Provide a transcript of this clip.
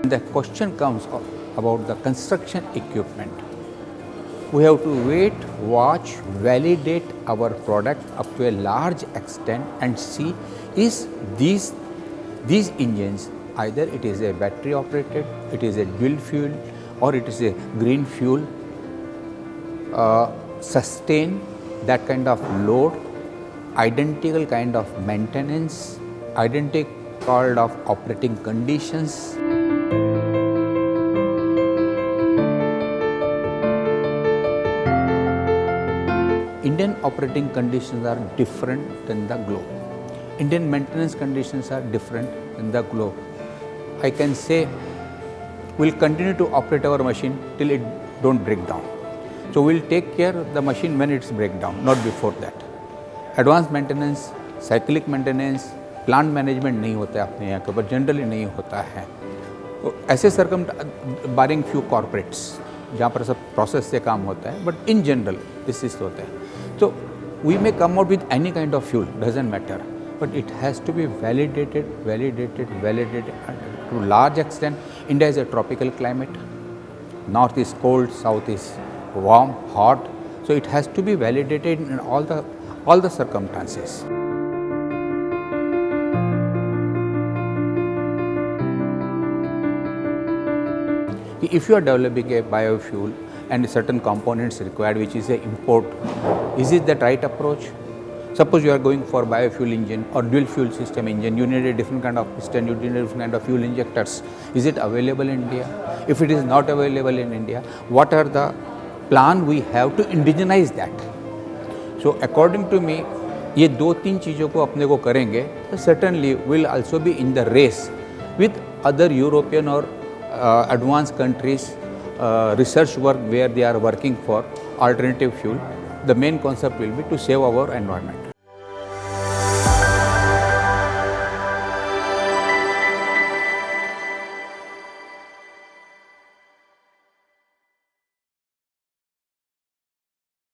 The question comes about the construction equipment. We have to wait, watch, validate our product up to a large extent and see is these engines, either it is a battery operated, it is a dual fuel or it is a green fuel, sustain that kind of load, identical kind of maintenance, identical kind of operating conditions. Indian operating conditions are different than the globe. Indian maintenance conditions are different than the globe. I can say we'll continue to operate our machine till it don't break down. So we'll take care of the machine when it's break down, not before that. Advanced maintenance, cyclic maintenance, plant management नहीं होता है अपने यहाँ के ऊपर, generally नहीं होता है. तो ऐसे सरकम बारिंग फ्यू कॉर्पोरेट्स जहाँ पर सब प्रोसेस से काम होता है, but in general this is होता है. तो we may come out with any kind of fuel, doesn't matter, but it has to be validated to large extent. India is a tropical climate. North is cold, south is warm, hot. So it has to be validated in all the circumstances. If you are developing a biofuel and certain components required which is a import, is it the right approach? Suppose you are going for biofuel engine or dual fuel system engine, you need a different kind of piston, you need a different kind of fuel injectors. Is it available in India? If it is not available in India, what are the plan we have to indigenize that? So according to me, ये दो तीन चीज़ों को अपने को करेंगे तो certainly will also be in the race with other European or advanced countries research work where they are working for alternative fuel. The main concept will be to save our environment.